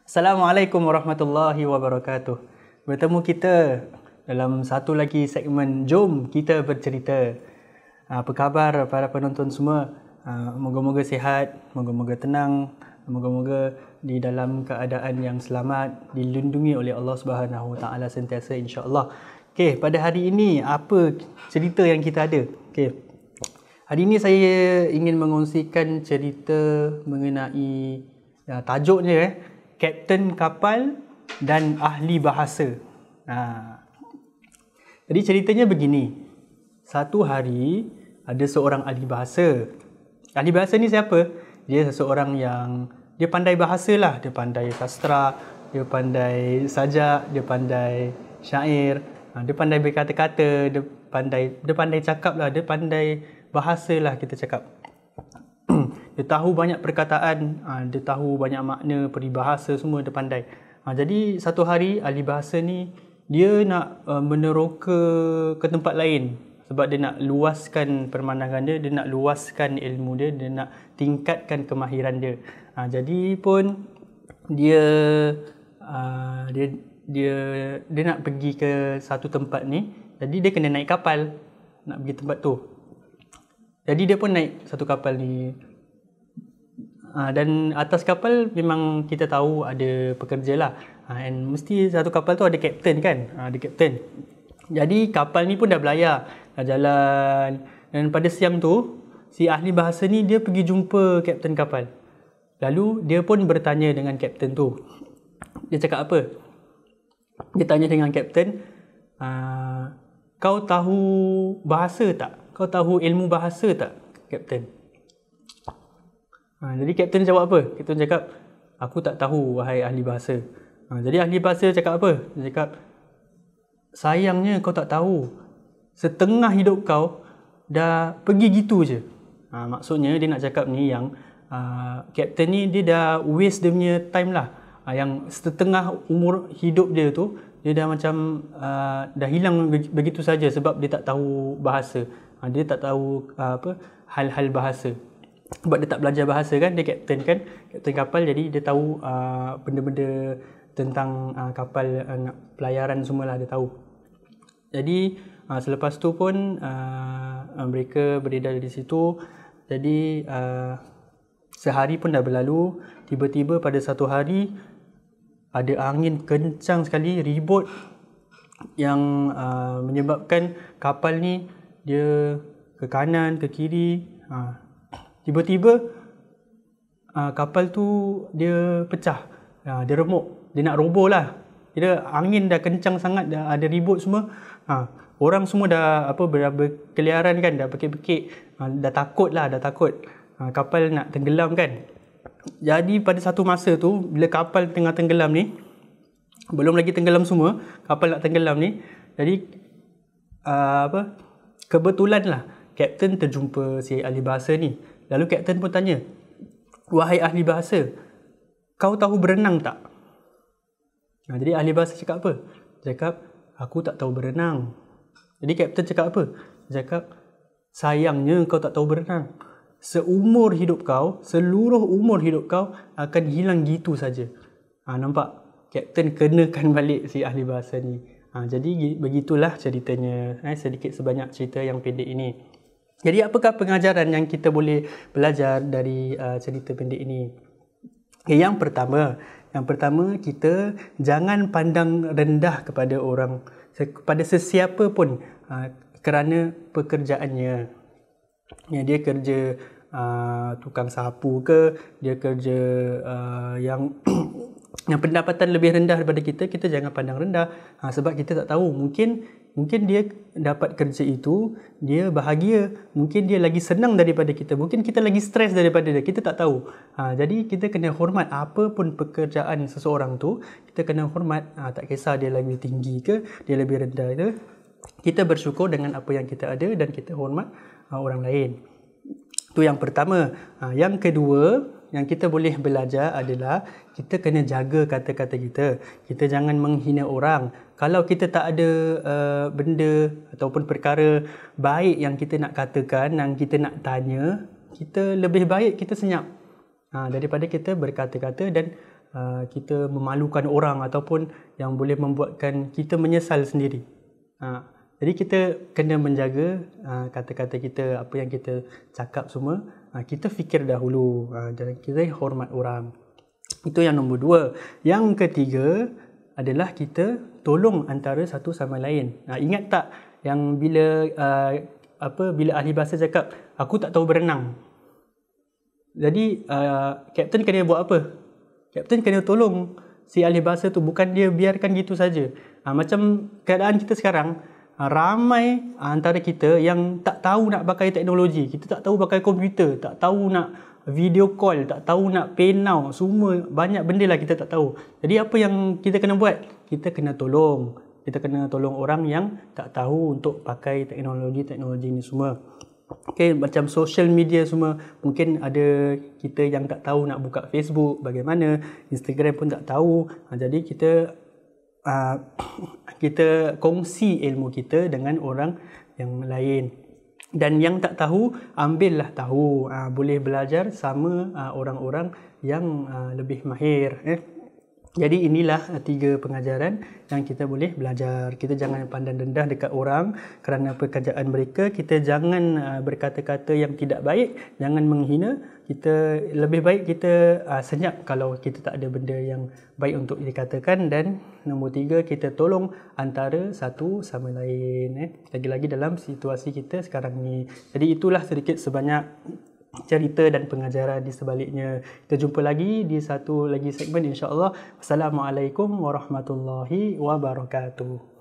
Assalamualaikum warahmatullahi wabarakatuh. Bertemu kita dalam satu lagi segmen Jom Kita Bercerita. Apa khabar para penonton semua? Moga-moga sihat, moga-moga tenang, moga-moga di dalam keadaan yang selamat, dilindungi oleh Allah Subhanahu Wa Taala sentiasa insya-Allah. Okey, pada hari ini apa cerita yang kita ada? Okey. Hari ini saya ingin mengongsikan cerita mengenai tajuknya Kapten Kapal dan Ahli Bahasa. Jadi ceritanya begini. Satu hari ada seorang ahli bahasa. Ahli bahasa ni siapa? Dia seseorang yang dia pandai bahasa lah. Dia pandai sastra, dia pandai sajak, dia pandai syair, dia pandai berkata-kata, dia pandai cakap lah, dia pandai bahasa lah kita cakap. Dia tahu banyak perkataan, dia tahu banyak makna, peribahasa semua dia pandai. Jadi satu hari ahli bahasa ni dia nak meneroka ke tempat lain sebab dia nak luaskan permandangan dia, dia nak luaskan ilmu dia, dia nak tingkatkan kemahiran dia. Jadi pun dia nak pergi ke satu tempat ni, jadi dia kena naik kapal nak pergi tempat tu. Jadi dia pun naik satu kapal ni. Dan atas kapal memang kita tahu ada pekerja lah. And mesti satu kapal tu ada kapten kan? Ada kapten. Jadi kapal ni pun dah berlayar, dah jalan. Dan pada siang tu, si ahli bahasa ni dia pergi jumpa kapten kapal. Lalu dia pun bertanya dengan kapten tu. Dia cakap apa? Dia tanya dengan kapten, kau tahu bahasa tak? Kau tahu ilmu bahasa tak, kapten? Jadi kapten jawab apa? Kapten cakap, aku tak tahu wahai ahli bahasa. Jadi ahli bahasa cakap apa? Dia cakap, sayangnya kau tak tahu. Setengah hidup kau dah pergi gitu je. Maksudnya dia nak cakap ni yang kapten ni dia dah waste dia punya time lah. Yang setengah umur hidup dia tu, dia dah macam dah hilang begitu saja sebab dia tak tahu bahasa. Dia tak tahu hal-hal bahasa. Sebab dia tak belajar bahasa kan, dia kapten kan, kapten kapal, jadi dia tahu benda-benda tentang kapal, pelayaran semualah dia tahu. Jadi selepas tu pun mereka beredar di situ. Jadi sehari pun dah berlalu. Tiba-tiba pada satu hari ada angin kencang sekali, ribut yang menyebabkan kapal ni dia ke kanan, ke kiri. Tiba-tiba kapal tu dia pecah, dia remuk, dia nak roboh lah. Dia angin dah kencang sangat, dah ada ribut semua. Orang semua dah berkeliaran kan, dah pekik-pekik, dah takut. Kapal nak tenggelam kan. Jadi pada satu masa tu, bila kapal tengah tenggelam ni, belum lagi tenggelam semua, kapal nak tenggelam ni, jadi kebetulan lah kapten terjumpa si ahli bahasa ni. Lalu kapten pun tanya, wahai ahli bahasa, kau tahu berenang tak? Jadi ahli bahasa cakap apa? Dia cakap, aku tak tahu berenang. Jadi kapten cakap apa? Dia cakap, sayangnya kau tak tahu berenang. Seumur hidup kau, seluruh umur hidup kau akan hilang gitu saja. Nampak? Kapten kenakan balik si ahli bahasa ni. Jadi begitulah ceritanya. Sedikit sebanyak cerita yang pendek ini. Jadi apakah pengajaran yang kita boleh belajar dari cerita pendek ini? Yang pertama kita jangan pandang rendah kepada orang, kepada sesiapa pun kerana pekerjaannya. Dia kerja tukang sapu ke, dia kerja yang pendapatan lebih rendah daripada kita jangan pandang rendah. Sebab kita tak tahu, mungkin dia dapat kerja itu, dia bahagia, mungkin dia lagi senang daripada kita, mungkin kita lagi stres daripada dia, kita tak tahu. Jadi kita kena hormat apa pun pekerjaan seseorang tu, kita kena hormat, tak kisah dia lebih tinggi ke, dia lebih rendah ke. Kita bersyukur dengan apa yang kita ada dan kita hormat orang lain. Itu yang pertama. Yang kedua, yang kita boleh belajar adalah kita kena jaga kata-kata kita. Kita jangan menghina orang. Kalau kita tak ada benda ataupun perkara baik yang kita nak katakan, yang kita nak tanya, kita lebih baik kita senyap daripada kita berkata-kata dan kita memalukan orang ataupun yang boleh membuatkan kita menyesal sendiri. Jadi kita kena menjaga kata-kata kita, apa yang kita cakap semua, kita fikir dahulu, dan kita hormat orang. Itu yang nombor 2. Yang ketiga adalah kita tolong antara satu sama lain. Ingat tak yang bila ahli bahasa cakap, aku tak tahu berenang. Jadi kapten kena buat apa? Kapten kena tolong si ahli bahasa tu, bukan dia biarkan gitu saja. Macam keadaan kita sekarang, ramai antara kita yang tak tahu nak pakai teknologi. Kita tak tahu pakai komputer, tak tahu nak video call, tak tahu nak PayNow, semua banyak benda lah kita tak tahu. Jadi apa yang kita kena buat? Kita kena tolong. Kita kena tolong orang yang tak tahu untuk pakai teknologi ni semua. Okay, macam social media semua, mungkin ada kita yang tak tahu nak buka Facebook bagaimana, Instagram pun tak tahu. Jadi kita kongsi ilmu kita dengan orang yang lain. Dan yang tak tahu, ambillah tahu. Boleh belajar sama orang-orang yang lebih mahir. Jadi inilah 3 pengajaran yang kita boleh belajar. Kita jangan pandang rendah dekat orang kerana pekerjaan mereka. Kita jangan berkata-kata yang tidak baik, jangan menghina. Lebih baik kita senyap kalau kita tak ada benda yang baik untuk dikatakan. Dan nombor 3, kita tolong antara satu sama lain. Lagi-lagi dalam situasi kita sekarang ni. Jadi itulah sedikit sebanyak cerita dan pengajaran di sebaliknya. Kita jumpa lagi di satu lagi segmen, insya-Allah. Wassalamualaikum warahmatullahi wabarakatuh.